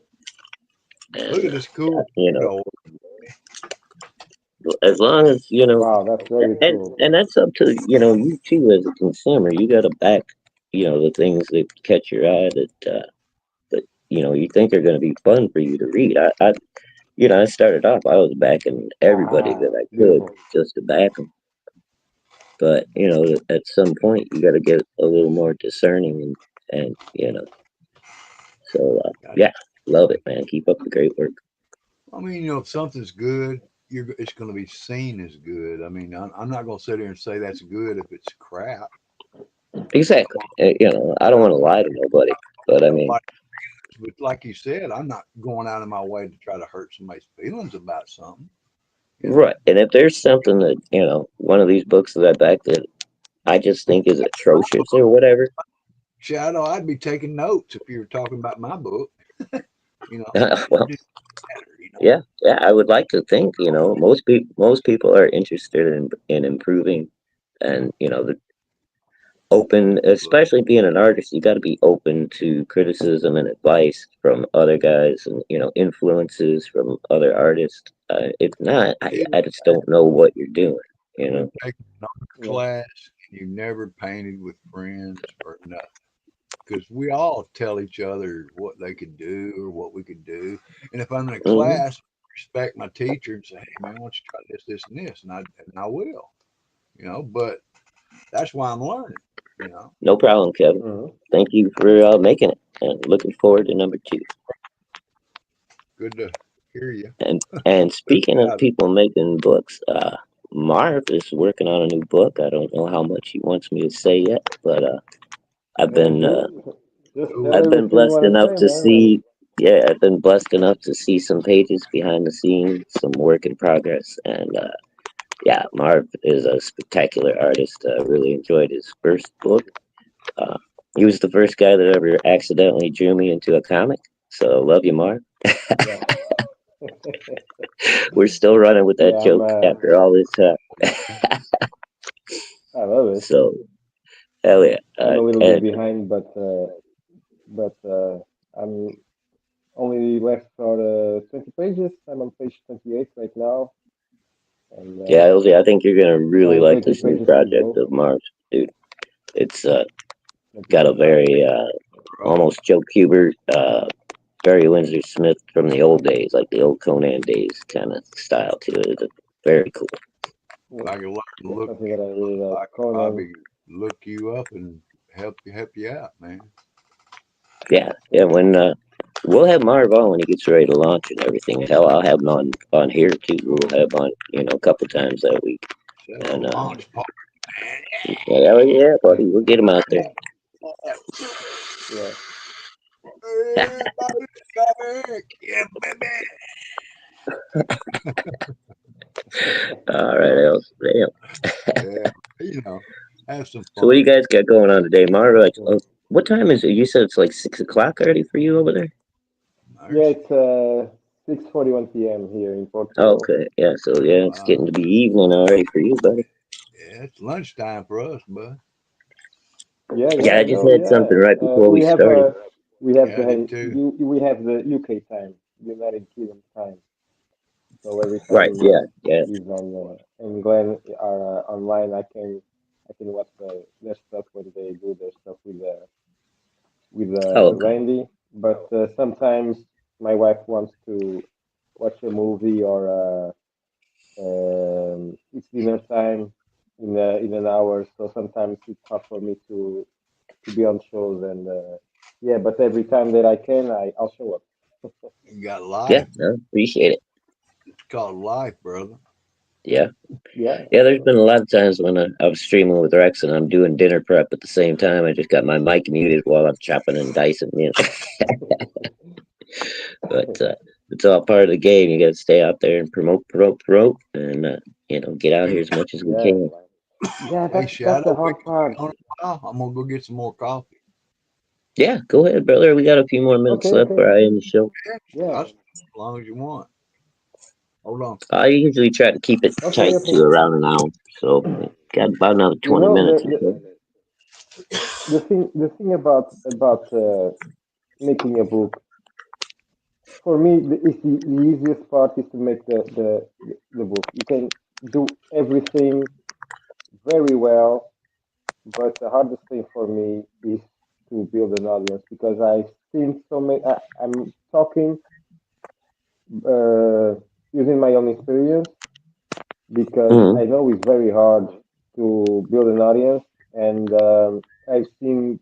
Look and at this cool you know, dog. as long as Wow, that's very cool. and that's up to you too as a consumer. You got to back the things that catch your eye that you think are going to be fun for you to read. I started off. I was backing everybody that Wow, I could beautiful. just to back them. But at some point, you got to get a little more discerning, and so Got yeah, love it, man. Keep up the great work. I mean, if something's good, it's going to be seen as good. I mean, I'm not going to sit here and say that's good if it's crap. Exactly. I don't want to lie to nobody, but I mean, Nobody, but like you said, I'm not going out of my way to try to hurt somebody's feelings about something. You right. know, And if there's something that one of these books that I backed that I just think is atrocious or whatever. Shadow, I'd be taking notes if you were talking about my book. Well, It just matter. yeah, I would like to think, most people are interested in improving, and the open, Look, especially being an artist, you got to be open to criticism and advice from other guys and influences from other artists. If not, even I just don't know what you're doing. You you know. take an art Yeah. class and you never painted with friends or nothing. Because we all tell each other what they could do or what we could do. And if I'm in a Hmm. class, respect my teacher and say, "Hey man, why don't you try this, this, and this?" And I will, But that's why I'm learning. You know, No problem, Kevin. Mhm. Thank you for making it, and looking forward to number two. good to hear you. And Let's speaking get of out of people making books, Marv is working on a new book. I don't know how much he wants me to say yet, but I've Man, been just tell cool. I've been everything you blessed want to enough say, to man. And see. Yeah, I've been blessed enough to see some pages behind the scenes, some work in progress, and yeah, Marv is a spectacular artist. I really enjoyed his first book. Uh, he was the first guy that ever accidentally drew me into a comic. So love you, Marv. yeah, We're still running with that yeah, joke after all this time. I love it. So hell yeah. I'm a little bit And behind, but I'm only left for 20 pages. I'm on page 28 right now, and Yeah, Elsie, I think you're gonna really only like 20 this new pages to project go. of Mars, dude. It's Thank you got a very much. very almost Joe Kubert, Barry Windsor Smith from the old days, like the old Conan days kind of style to it. It's very cool. Yeah, If I can learn to that's look something that I you really up, like. I can Conan. probably look you up and help you out, man. Yeah, yeah. When we'll have Marv on when he gets ready to launch and everything. Hell, I'll have him on here too. We'll have him on, a couple times that week. Have a And launch party, man. yeah, oh yeah, buddy, we'll get him out there. Yeah. Everybody back. Yeah, baby. All right, else. Damn. Yeah, you know, have some So what do you fun. guys got going on today, Marv? Like, what time is it? You said it's like 6 o'clock already for you over there. Yeah, Mercy. it's 6:41 p.m. here in Oh, Portugal. okay, yeah. So yeah, it's Wow. getting to be evening already for you, buddy. Yeah, it's lunchtime for us, bud. Yeah, Yeah, yeah, I I just know. had Yeah, something right before we started. we have Yeah, I did the too. we have the UK time, United Kingdom time. So every Right. time Yeah. Yeah. he's on and Glenn are online, I can watch their stuff when they do their stuff with Oh, okay. Randy. But sometimes my wife wants to watch a movie or it's dinner time in an hour. So sometimes it's hard for me to be on shows and yeah. But every time that I can, I'll show up. You got Yeah. life. No, appreciate it. It's called life, brother. Yeah. Yeah. Yeah. There's been a lot of times when I was streaming with Rex and I'm doing dinner prep at the same time. I just got my mic muted while I'm chopping and dicing. But it's all part of the game. You got to stay out there and promote, and get out here as much as we Yeah. can. Yeah. Hey, That's the Shadow, we hard part. on a while. I'm gonna go get some more coffee. Yeah, go ahead, brother. We got a few more minutes Okay. left Okay. for I end the show. Yeah, Yeah. as long as you want. Hold on. I usually try to keep it Okay. tight Okay. to around an hour, so got about another You 20 know minutes or so. the thing about making a book for me the easiest part is to make the book. You can do everything very well, but the hardest thing for me is to build an audience because I've seen so many. I'm talking uh, using my own experience because Hmm. I know it's very hard to build an audience, and I've seen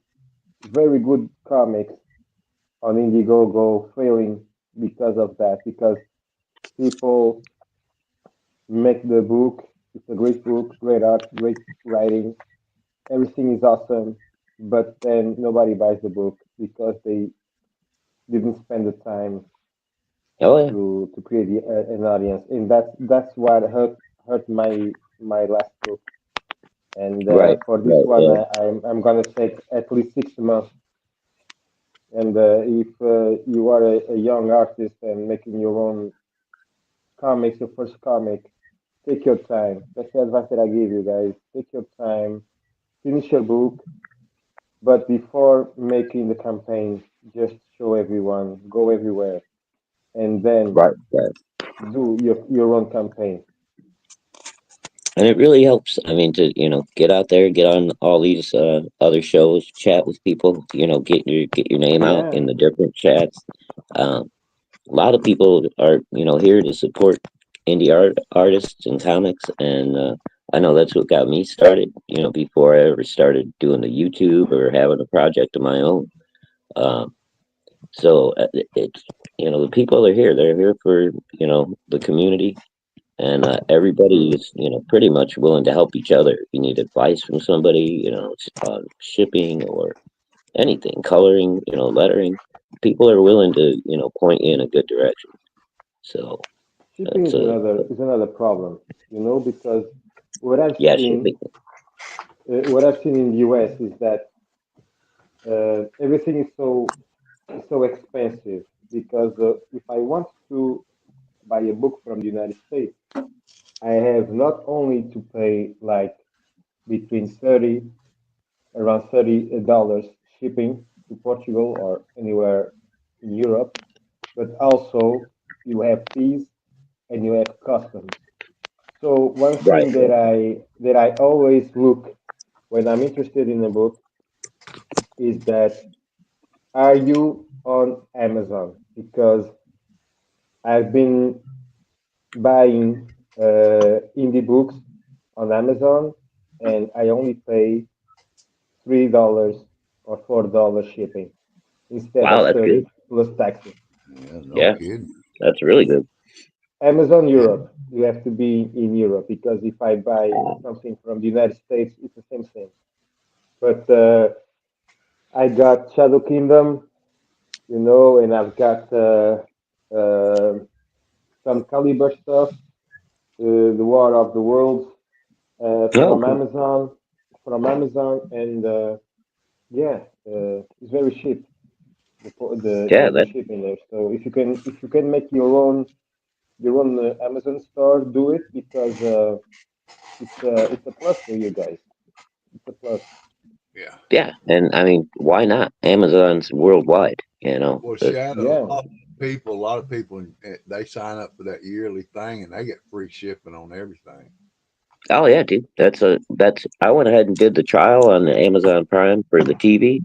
very good comics on Indiegogo failing because of that. Because people make the book, it's a great book, great art, great writing, everything is awesome, but then nobody buys the book because they didn't spend the time Oh yeah, to create an audience, and that's what hurt my last book. And right, for this right, one, yeah, I'm gonna take at least 6 months. And if you are a young artist and making your own comics, your first comic, take your time. That's the advice that I give you guys. Take your time, finish your book, but before making the campaign, just show everyone, go everywhere, and then right, right. do your own campaign. And it really helps. I mean, to get out there, get on all these other shows, chat with people. Get your name out Yeah, in the different chats. Um, a lot of people are here to support indie artists and comics, and I know that's what got me started. Before I ever started doing the YouTube or having a project of my own. Um, so it's the people are here. They're here for the community, and everybody hmm is pretty much willing to help each other. If you need advice from somebody, shipping or anything, coloring, lettering, people are willing to point you in a good direction. So shipping that's a is another problem, because what I've yeah, seen, shipping. what I've seen in the US is that everything is so expensive because if I want to buy a book from the United States, I have not only to pay like between 30 around $30 shipping to Portugal or anywhere in Europe, but also you have fees and you have customs. So one Right. thing that I always look when I'm interested in a book is that are you on Amazon? Because I've been buying indie books on Amazon and I only pay $3 or $4 shipping instead Wow, of that's 30 good. plus taxes. Yeah, no Yeah, kidding. that's really good. Amazon Yeah, Europe, you have to be in Europe because if I buy Uh, something from the United States, it's the same thing. But I got Shadow Kingdom, and I've got uh, some Caliber stuff, the War of the Worlds oh, from okay. Amazon, and yeah, it's very cheap. Yeah, The that shipping there. So if you can make your own Amazon store, do it because it's a plus for you guys. It's a plus. yeah. yeah, and I mean, why not? Amazon's worldwide, Well, but Shadow, Yeah. a lot of people, they sign up for that yearly thing and they get free shipping on everything. oh yeah, dude, that's I went ahead and did the trial on the Amazon Prime for the TV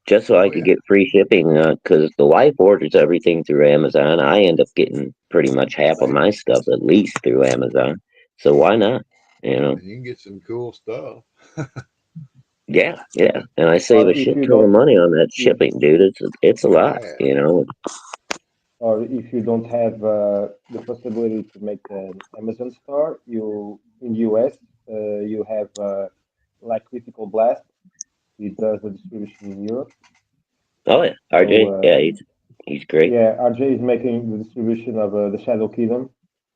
just so I Oh could yeah, get free shipping because the wife orders everything through Amazon. I end up getting pretty much half of they, my stuff at least through Amazon. So why not? You know? and you can get some cool stuff. Yeah, yeah. And I save Or a if shit you ton of don't, money on that if shipping, dude. It's a lot, Yeah, you know. or if you don't have the possibility to make an Amazon store, you in US you have like Critical Blast. It does the distribution in Europe. Oh yeah, So RJ, yeah, he's great. yeah, RJ is making the distribution of the Shadow Kingdom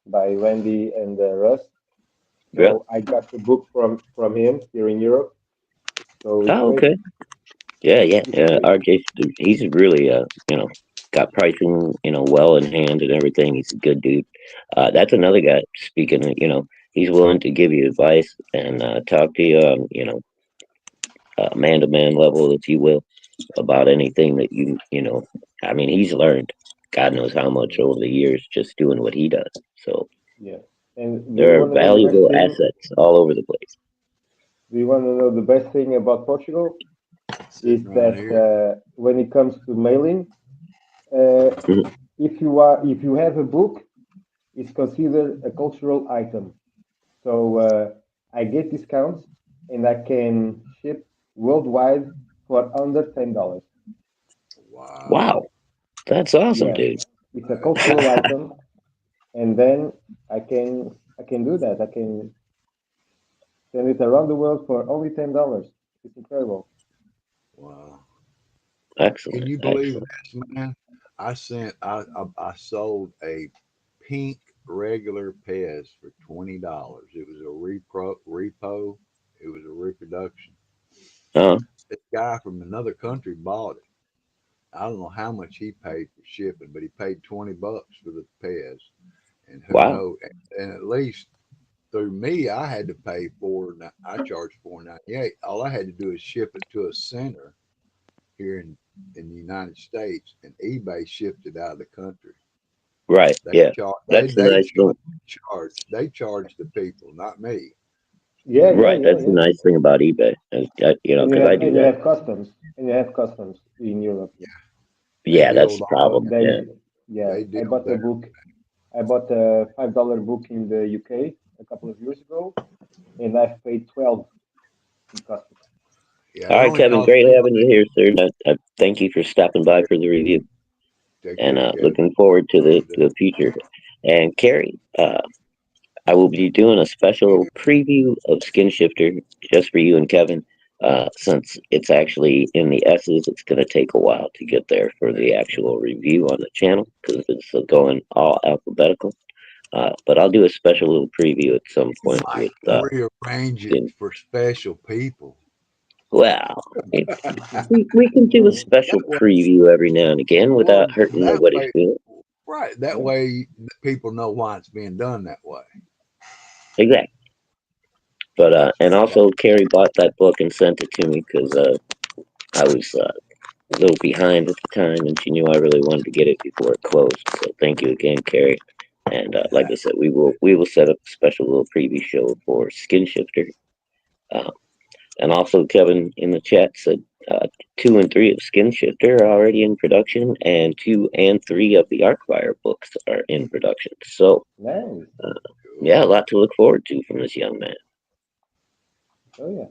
by Randy and Russ. Yeah. So I got the book from him here in Europe. So it's Oh, great. okay. Yeah, yeah, It's yeah. great. RJ, he's really got pricing, well in hand and everything. He's a good dude. That's another guy. Speaking of, he's willing to give you advice and talk to you on, man to man level, if you will, about anything that you. I mean, he's learned God knows how much over the years just doing what he does. So Yeah. And do you there are want to know the best valuable thing? assets all over the place. Do you want to know the best thing about Portugal? Is sitting right that here. when it comes to mailing, uh, Mhm. if you have a book, it's considered a cultural item. So I get discounts and I can ship worldwide for under $10. Wow. Wow, that's awesome, Yeah, dude. it's a cultural item, and then I can do that. I can send it around the world for only $10. It's incredible. Wow. Can Excellent, you believe excellent. this, man? I sold a pink regular Pez for $20. It was a repo. It was a reproduction. Oh, This guy from another country bought it. I don't know how much he paid for shipping, but he paid $20 for the Pez. And who wow. knows? And at least through me, I had to pay four. I charged $4.98. All I had to do is ship it to a center here in the United States, and eBay shipped it out of the country. Right, They yeah. charge they That's the they nice thing. charge the people, not me. Yeah, yeah, Right, yeah, that's the yeah. nice thing about eBay. And you Because I have do and you that. have customs and you have customs in Europe. Yeah, they Yeah, that's build the all problem. Yeah. They yeah. they I deal bought a there. book. I bought a $5 book in the UK a couple of years ago, and I've paid 12 in customs. Yeah, All it right, only Kevin, cost great me having you here, sir. I thank you for stopping by for the review, take and care, Kevin. looking forward to Love the to do to the future. And Carrie, I will be doing a special preview of Skin Shifter just for you and Kevin. Since it's actually in the S's, it's going to take a while to get there for the actual review on the channel because it's going all alphabetical. But I'll do a special little preview at some You point might with rearrange it Skin. for special people. Well, we can do a special That way, preview every now and again well, without hurting that nobody's way, feelings. right? That Yeah. way, people know why it's being done that way. Exactly. But and Yeah, also Carrie bought that book and sent it to me because I was a little behind at the time, and she knew I really wanted to get it before it closed. So thank you again, Carrie. And like I said, we will set up a special little preview show for Skin Shifter. Uh, and also, Kevin in the chat said 2 and 3 of Skin Shifter are already in production, and 2 and 3 of the ARKFYRE books are in production. So Nice. uh, Cool. yeah, a lot to look forward to from this young man. Oh yeah.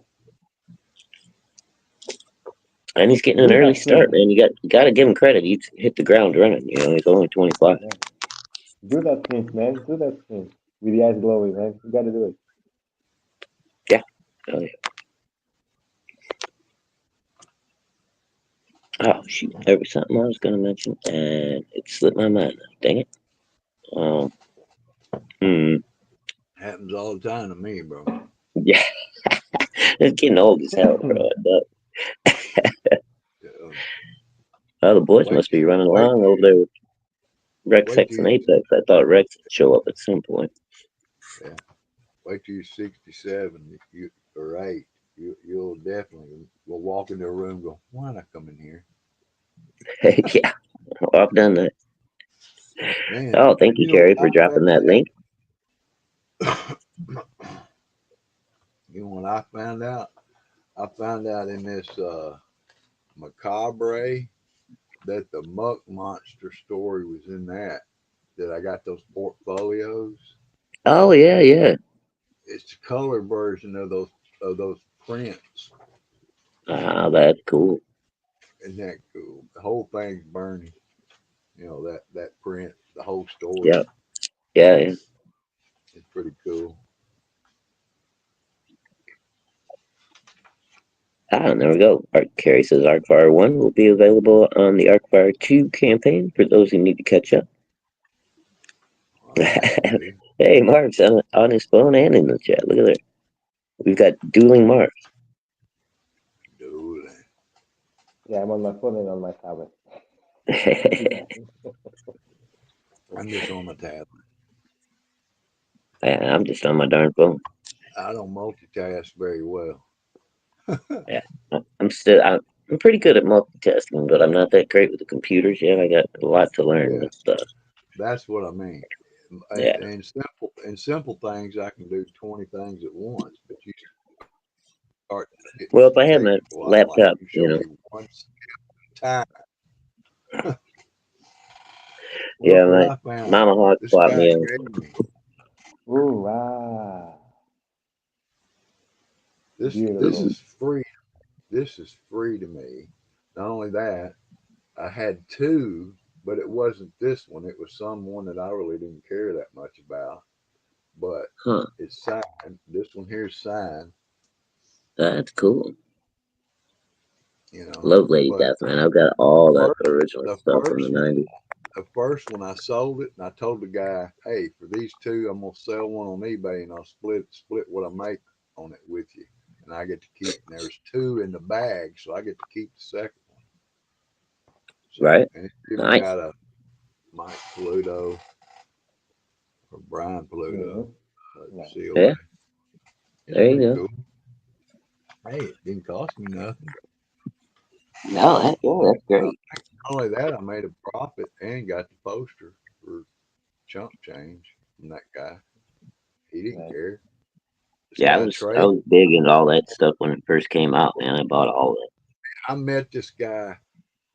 And he's getting an You early have start, to. man. You got to give him credit. He's hit the ground running. He's only 25. Yeah. Do that thing, man. Do that thing. With the eyes glowing, man. You gotta do it. Yeah. Oh, yeah. Oh shoot! There was something I was going to mention, and it slipped my mind. Dang it. Um. Hmm. Happens all the time to me, bro. Yeah. It's getting old as hell, bro. Yeah. Oh, the boys Wait, must be running wait, along over there with Rex wait Hex till and you, Apex. I thought Rex would show up at some point. yeah, wait till you're 67, you or 8. You'll definitely will walk into a room and go, why did I come in here? Yeah. Well, I've done that. Man, Oh, thank you, you know Carrie, what for dropping that link. I found? You know what I found out? I found out in this macabre that the Muck Monster story was in that. That I got those portfolios. Oh, yeah, yeah. It's the color version of those prints. Ah, that's cool. Isn't that cool? The whole thing's burning. You know that print, the whole story. Yeah, yeah, yeah. It's pretty cool. Ah, there we go. Carrie says ARKFYRE 1 will be available on the ARKFYRE 2 campaign for those who need to catch up. I had to. Hey, Mark's on his phone and in the chat. Look at that. We've got dueling Marks. Dude, Yeah, I'm on my phone and on my tablet. I'm just on my tablet. I'm just on my darn phone. I don't multitask very well. Yeah, I'm pretty good at multitasking, but I'm not that great with the computers yet. I got a lot to learn Yeah, with stuff. that's what I mean. Yeah. And simple things, I can do 20 things at once. But you start getting Well, if I had my strategic, well, I'm like, laptop, you show me one time. yeah, Look what my I found. Mama Hawk This swapped guy me out. gave me Ooh, wow. this. This Beautiful. is free. This is free to me. Not only that, I had two, but it wasn't this one. It was someone that I really didn't care that much about. But Huh? it's signed. This one here's signed. That's cool. You know, Love Lady but Death, man. I've got all that first, original the stuff from the first one, '90s. the first one I sold it, and I told the guy, "Hey, for these two, I'm gonna sell one on eBay, and I'll split what I make on it with you, and I get to keep." And there's two in the bag, so I get to keep the second one. So, Right? and it's even Nice. got a Mike Pluto or Brian Mm-hmm. Pluto Nice. COA. Yeah. It's There you pretty go. cool. Hey, it didn't cost me nothing. No, that's Not great. only that, I made a profit and got the poster for chump change from that guy. He didn't Nice. care. This Yeah, I guy was I traded. was big into all that stuff when it first came out, man. I bought all of it. I met this guy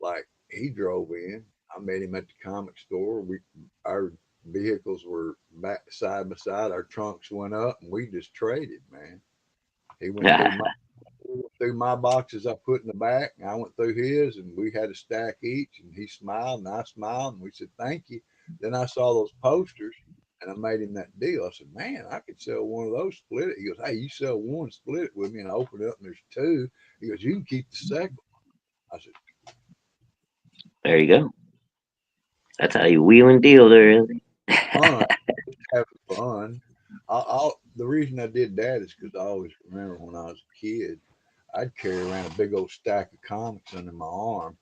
like he drove in. I met him at the comic store. Our vehicles were back side by side. Our trunks went up, and we just traded, man. He went through my boxes I put in the back, and I went through his, and we had a stack each. And he smiled, and I smiled, and we said thank you. Then I saw those posters, and I made him that deal. I said, man, I could sell one of those, split it. He goes, hey, you sell one, split it with me, and I opened it up, and there's two. He goes, you can keep the second. I said, There you go. That's how you wheel and deal there, is fun, it? having fun. The reason I did that is because I always remember when I was a kid, I'd carry around a big old stack of comics under my arm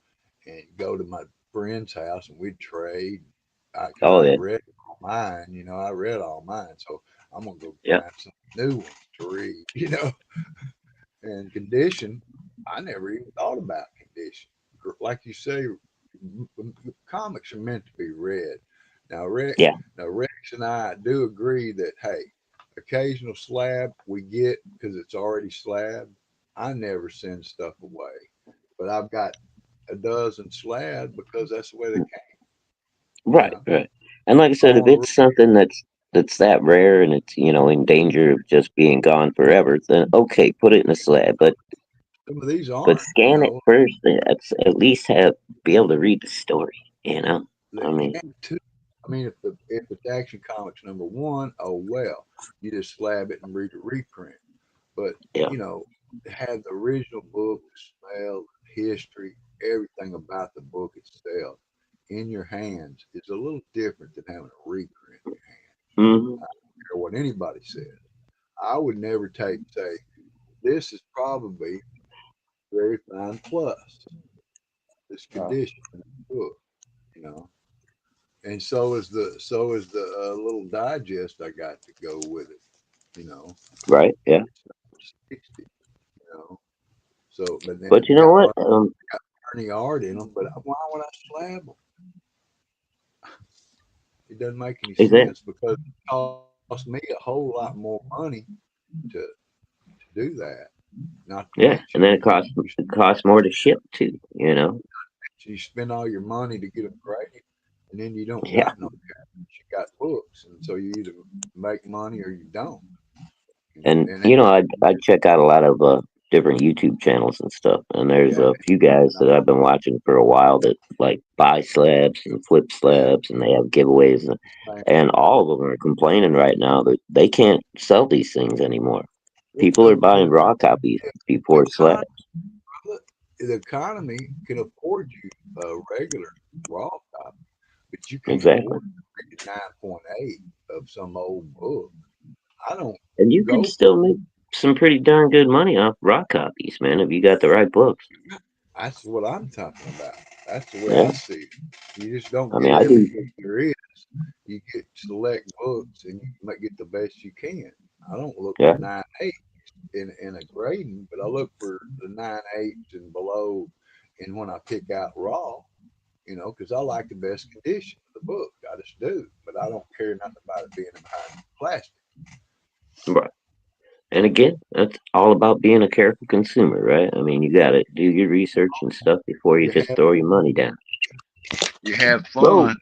and go to my friend's house and we'd trade. Because Oh I yeah, read mine, I read all mine. So I'm going to go yeah. find some new ones to read. And condition, I never even thought about condition. like you say, comics are meant to be read. Now, Yeah, Rex and I do agree that hey, occasional slab we get because it's already slab. I never send stuff away, but I've got a dozen slab because that's the way they came. You right, know, right. And like I I said, if want to. it's something that's that rare and it's in danger of just being gone forever, then okay, put it in a slab. Some of these But aren't. You scan it know, first. That's at least have be able to read the story. You know, they I mean, can't too. I mean, if it's Action Comics number one, oh well, you just slab it and read a reprint. But yeah, you know, to have the original book, the smell, history, everything about the book itself in your hands is a little different than having a reprint in your hand. hmm, I don't care what anybody says. I would never say this is probably very fine plus this Wow. condition in the book, you know. And so is the little digest I got to go with it, you know. right, yeah. It's 60, you know. So, but then But you it know got what? Bernie art in them. But why would I slab them? It doesn't make any Is that sense because it costs me a whole lot more money to do that. Not to yeah? mention, And then it costs more to ship too. You know, you spend all your money to get them graded, and then you don't yeah. got no cash. You got books, and so you either make money or you don't. And And it, I check out a lot of different YouTube channels and stuff. And there's yeah, a few guys and that I've been watching for a while that like buy slabs and flip yeah, slabs, and they have giveaways, same and thing. all of them are complaining right now that they can't sell these things anymore. Well, People are buying raw copies the before slabs. economy, the economy can afford you a regular raw copy, but you can't Exactly. afford to read 9.8 of some old book. I don't And you can go. still make some pretty darn good money off raw copies, man, if you got the right books. That's what I'm talking about. That's the way Yeah. I see it. You just don't I mean, get I every do. book there is. You get select books, and you might get the best you can. I don't look for Yeah. 9.8 in a grading, but I look for the 9.8s and below. And when I pick out raw, because I like the best condition of the book. I just do, but I don't care nothing about it being behind plastic. Right. And again, that's all about being a careful consumer, right? I mean, you got to do your research and stuff before you You just have throw your money down. you have Whoa. fun.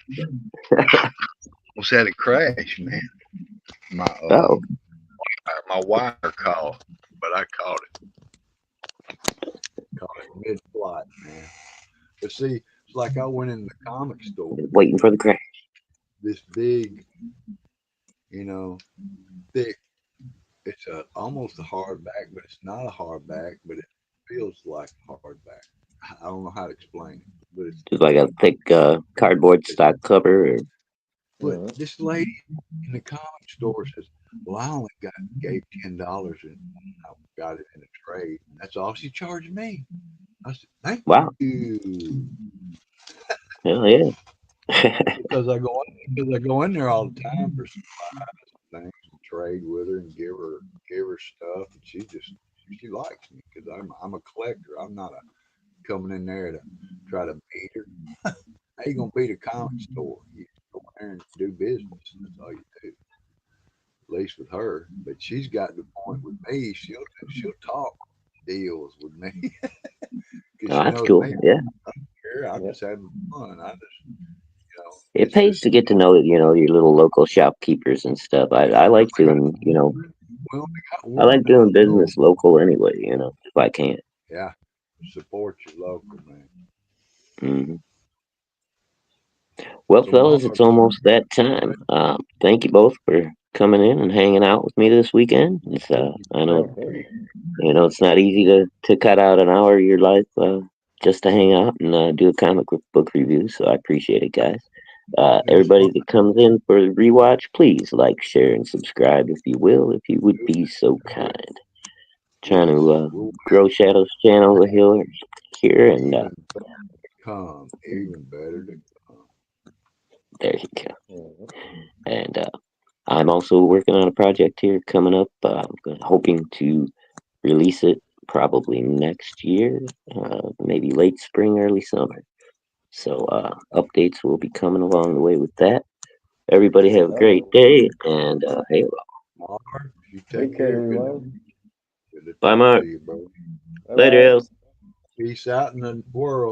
Almost had a crash, man. My Oh, my wire caught, but I caught it mid flight, man. But see, it's like I went in the comic store, waiting for the crash. this big, you know, thick. It's almost a hardback, but it's not a hardback, but it feels like a hardback. I don't know how to explain it, but Just like a thick cardboard it's stock cover. Or, but Mhm. this lady in the comic store says, "Well, I only gave $10 and I got it in a trade. That's all she charged me." I said, "Thank wow. you," Hell yeah. because I go in there all the time for things and trade with her and give her stuff, and she likes me because I'm a collector. I'm not a coming in there to try to beat her. How you gonna beat a comic store? You go in there and do business. That's all you do. At least with her. But she's got to the point with me. She'll talk deals with me because Oh, she that's knows cool. me. Yeah. Here, I'm Yeah. just having fun. It It's pays just to get to know, your little local shopkeepers and stuff. I we like only got doing, we only got I one like in the doing world. business local anyway, if I can. Yeah, support your local man. Hmm. Well, So fellas, Mark, it's almost that time. Thank you both for coming in and hanging out with me this weekend. I know, Same here. it's not easy to cut out an hour of your life just to hang out and do a comic book review. So I appreciate it, guys. it was fun. Everybody that comes in for the rewatch, please like, share, and subscribe if you will, if you would be so kind. Trying Yes, to we'll grow Shadow's channel here, and even come, even better to come. there you go. Mhm. And I'm also working on a project here coming up. I'm hoping to release it probably next year, maybe late spring, early summer. So updates will be coming along the way with that. Everybody have a great Oh, day, and hey, Mark, you take take care, care. everyone. Good to bye, talk to Mark. you, bro. Bye Later, bye. Els. Peace out in the world.